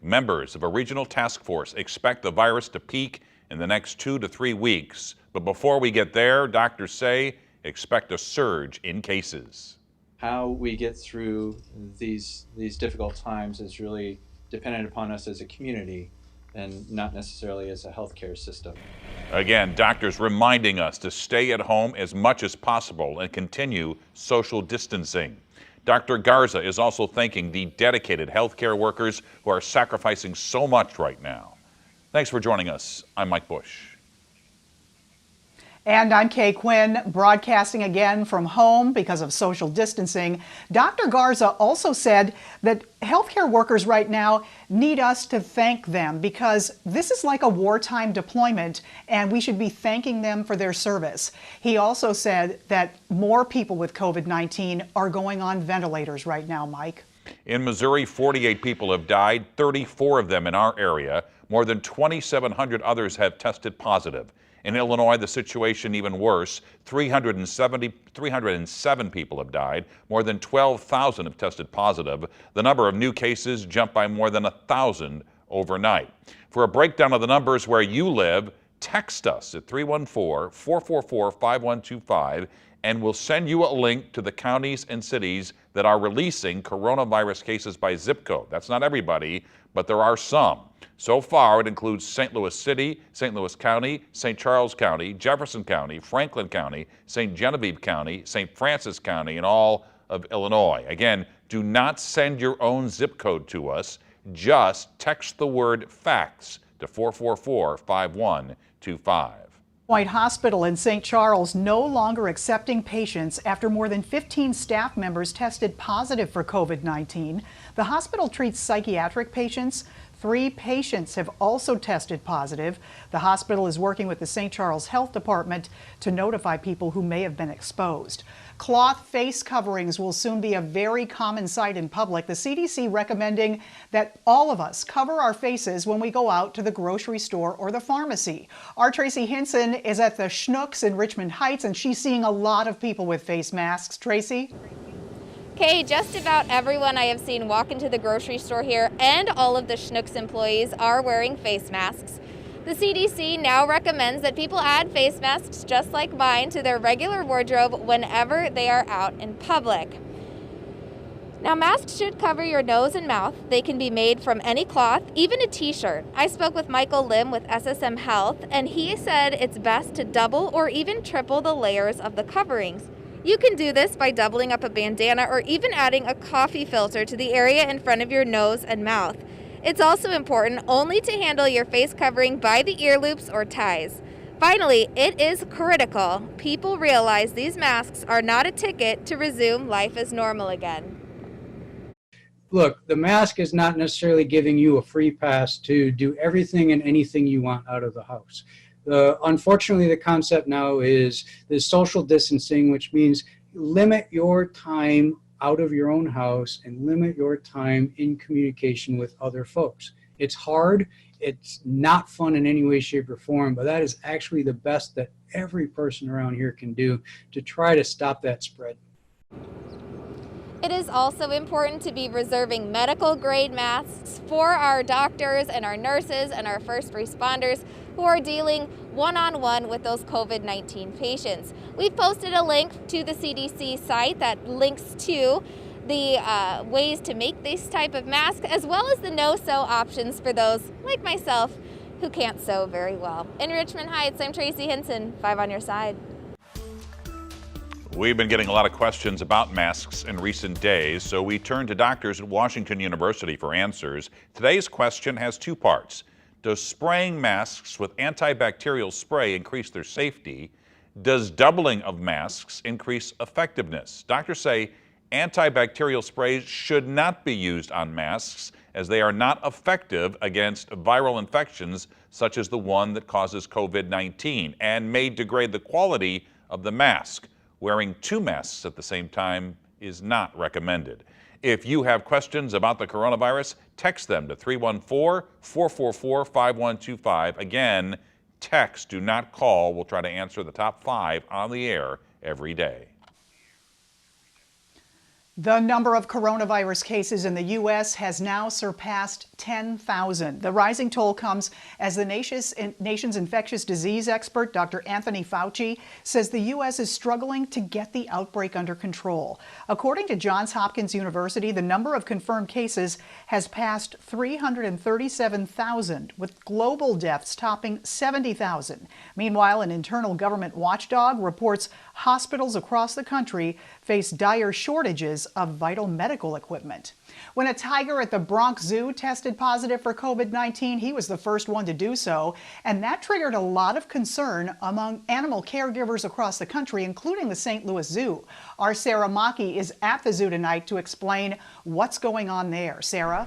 Members of a regional task force expect the virus to peak in the next 2 to 3 weeks. But before we get there, doctors say expect a surge in cases. How we get through these difficult times is really dependent upon us as a community and not necessarily as a healthcare system. Again, doctors reminding us to stay at home as much as possible and continue social distancing. Dr. Garza is also thanking the dedicated healthcare workers who are sacrificing so much right now. Thanks for joining us. I'm Mike Bush. And I'm Kay Quinn, broadcasting again from home because of social distancing. Dr. Garza also said that healthcare workers right now need us to thank them because this is like a wartime deployment and we should be thanking them for their service. He also said that more people with COVID-19 are going on ventilators right now, Mike. In Missouri, 48 people have died, 34 of them in our area. More than 2,700 others have tested positive. In Illinois, the situation even worse. 307 people have died. More than 12,000 have tested positive. The number of new cases jumped by more than 1,000 overnight. For a breakdown of the numbers where you live, text us at 314-444-5125, and we'll send you a link to the counties and cities that are releasing coronavirus cases by zip code. That's not everybody, but there are some. So far, it includes St. Louis City, St. Louis County, St. Charles County, Jefferson County, Franklin County, St. Genevieve County, St. Francis County, and all of Illinois. Again, do not send your own zip code to us. Just text the word FACTS to 444-5125. White Hospital in St. Charles no longer accepting patients after more than 15 staff members tested positive for COVID-19. The hospital treats psychiatric patients. 3 patients have also tested positive. The hospital is working with the St. Charles Health Department to notify people who may have been exposed. Cloth face coverings will soon be a very common sight in public. The CDC recommending that all of us cover our faces when we go out to the grocery store or the pharmacy. Our Tracy Hinson is at the Schnucks in Richmond Heights, and she's seeing a lot of people with face masks. Tracy? Kay, just about everyone I have seen walk into the grocery store here and all of the Schnucks employees are wearing face masks. The CDC now recommends that people add face masks just like mine to their regular wardrobe whenever they are out in public. Now, masks should cover your nose and mouth. They can be made from any cloth, even a t-shirt. I spoke with Michael Lim with SSM Health, and he said it's best to double or even triple the layers of the coverings. You can do this by doubling up a bandana or even adding a coffee filter to the area in front of your nose and mouth. It's also important only to handle your face covering by the ear loops or ties. Finally, it is critical people realize these masks are not a ticket to resume life as normal again. Look, the mask is not necessarily giving you a free pass to do everything and anything you want out of the house. Unfortunately, the concept now is this social distancing, which means limit your time out of your own house and limit your time in communication with other folks. It's hard. It's not fun in any way, shape, or form, but that is actually the best that every person around here can do to try to stop that spread. It is also important to be reserving medical grade masks for our doctors and our nurses and our first responders who are dealing one-on-one with those COVID-19 patients. We've posted a link to the CDC site that links to the ways to make this type of mask, as well as the no-sew options for those like myself who can't sew very well. In Richmond Heights, I'm Tracy Hinson, 5 on your side. We've been getting a lot of questions about masks in recent days, so we turned to doctors at Washington University for answers. Today's question has 2 parts. Does spraying masks with antibacterial spray increase their safety? Does doubling of masks increase effectiveness? Doctors say antibacterial sprays should not be used on masks as they are not effective against viral infections such as the one that causes COVID-19 and may degrade the quality of the mask. Wearing 2 masks at the same time is not recommended. If you have questions about the coronavirus, text them to 314-444-5125. Again, text, do not call. We'll try to answer the top 5 on the air every day. The number of coronavirus cases in the U.S. has now surpassed 10,000. The rising toll comes as the nation's infectious disease expert, Dr. Anthony Fauci, says the U.S. is struggling to get the outbreak under control. According to Johns Hopkins University, the number of confirmed cases has passed 337,000, with global deaths topping 70,000. Meanwhile, an internal government watchdog reports hospitals across the country face dire shortages of vital medical equipment. When a tiger at the Bronx Zoo tested positive for COVID-19, he was the first one to do so, and that triggered a lot of concern among animal caregivers across the country, including the St. Louis Zoo. Our Sarah Maki is at the zoo tonight to explain what's going on there. Sarah?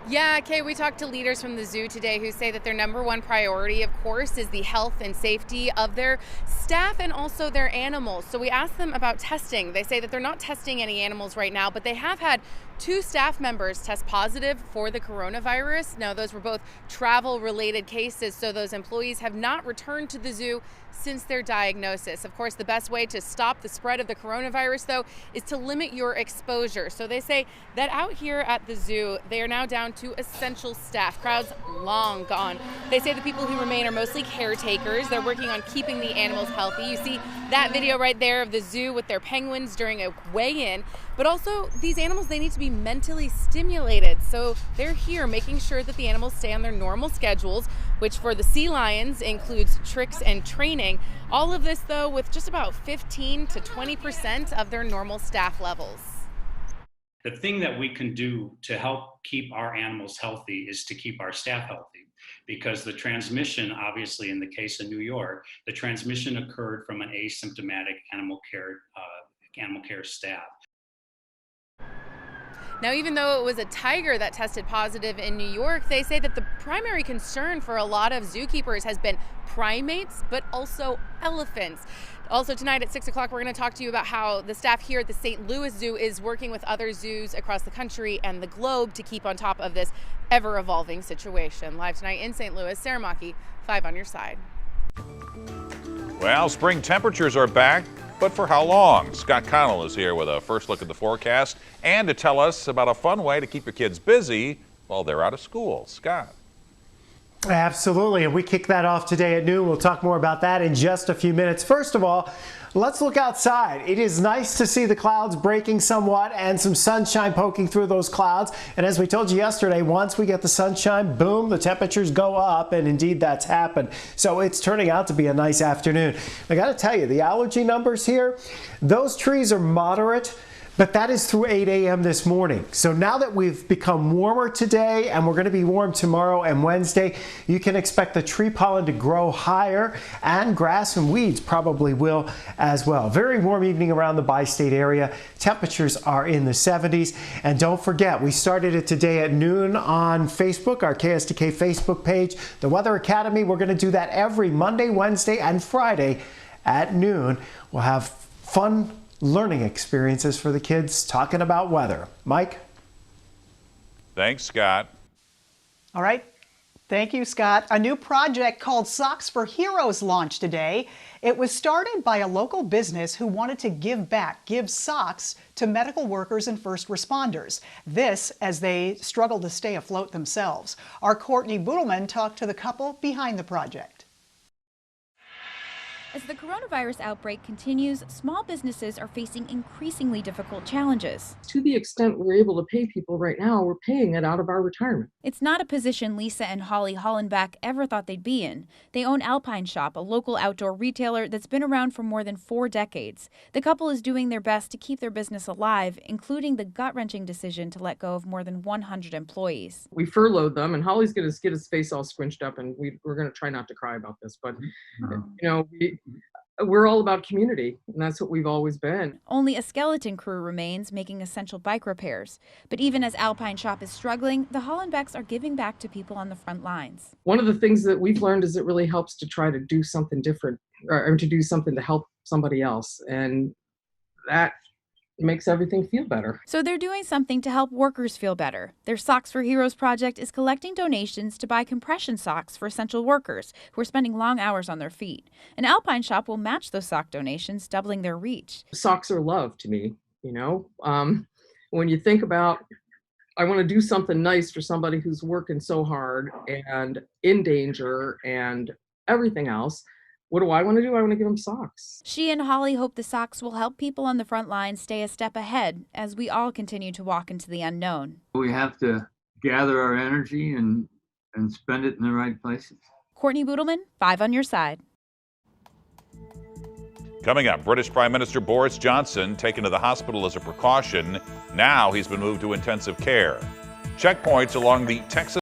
Yeah, Kay, we talked to leaders from the zoo today who say that their number one priority, of course, is the health and safety of their staff and also their animals. So we asked them about testing. They say that they're not testing any animals right now, but they have had 2 staff members test positive for the coronavirus. Now, those were both travel-related cases, so those employees have not returned to the zoo since their diagnosis. Of course, the best way to stop the spread of the coronavirus, though, is to limit your exposure. So they say that out here at the zoo, they are now down to essential staff. Crowds long gone. They say the people who remain are mostly caretakers. They're working on keeping the animals healthy. You see that video right there of the zoo with their penguins during a weigh-in. But also, these animals, they need to be mentally stimulated. So they're here making sure that the animals stay on their normal schedules, which for the sea lions includes tricks and training. All of this, though, with just about 15 to 20% of their normal staff levels. The thing that we can do to help keep our animals healthy is to keep our staff healthy, because the transmission, obviously in the case of New York, the transmission occurred from an asymptomatic animal care staff. Now, even though it was a tiger that tested positive in New York, they say that the primary concern for a lot of zookeepers has been primates, but also elephants. Also tonight at 6 o'clock, we're going to talk to you about how the staff here at the St. Louis Zoo is working with other zoos across the country and the globe to keep on top of this ever-evolving situation. Live tonight in St. Louis, Sarah Maki, 5 on your side. Well, spring temperatures are back, but for how long? Scott Connell is here with a first look at the forecast and to tell us about a fun way to keep your kids busy while they're out of school. Scott. Absolutely, and we kick that off today at noon. We'll talk more about that in just a few minutes. First of all, let's look outside. It is nice to see the clouds breaking somewhat and some sunshine poking through those clouds. And as we told you yesterday, once we get the sunshine, boom, the temperatures go up, and indeed that's happened. So it's turning out to be a nice afternoon. I got to tell you, the allergy numbers here, those trees are moderate. But that is through 8 a.m. this morning. So now that we've become warmer today and we're going to be warm tomorrow and Wednesday, you can expect the tree pollen to grow higher, and grass and weeds probably will as well. Very warm evening around the bi-state area. Temperatures are in the 70s. And don't forget, we started it today at noon on Facebook, our KSDK Facebook page, the Weather Academy. We're going to do that every Monday, Wednesday, and Friday at noon. We'll have fun learning experiences for the kids talking about weather. Mike? Thanks, Scott. All right. Thank you, Scott. A new project called Socks for Heroes launched today. It was started by a local business who wanted to give back, give socks to medical workers and first responders. This as they struggle to stay afloat themselves. Our Courtney Boodleman talked to the couple behind the project. As the coronavirus outbreak continues, small businesses are facing increasingly difficult challenges. To the extent we're able to pay people right now, we're paying it out of our retirement. It's not a position Lisa and Holly Hollenbach ever thought they'd be in. They own Alpine Shop, a local outdoor retailer that's been around for more than 4 decades. The couple is doing their best to keep their business alive, including the gut-wrenching decision to let go of more than 100 employees. We furloughed them, and Holly's going to get his face all squinched up, and we're going to try not to cry about this. But, we're all about community, and that's what we've always been. Only a skeleton crew remains, making essential bike repairs. But even as Alpine Shop is struggling, the Hollenbachs are giving back to people on the front lines. One of the things that we've learned is it really helps to try to do something different, or to do something to help somebody else. And that It makes everything feel better. So they're doing something to help workers feel better. Their Socks for Heroes project is collecting donations to buy compression socks for essential workers who are spending long hours on their feet. An Alpine shop will match those sock donations, doubling their reach. Socks are love to me, when you think about, I want to do something nice for somebody who's working so hard and in danger and everything else. What do I want to do? I want to give them socks. She and Holly hope the socks will help people on the front lines stay a step ahead as we all continue to walk into the unknown. We have to gather our energy and spend it in the right places. Courtney Boodleman, 5 on your side. Coming up, British Prime Minister Boris Johnson taken to the hospital as a precaution. Now he's been moved to intensive care. Checkpoints along the Texas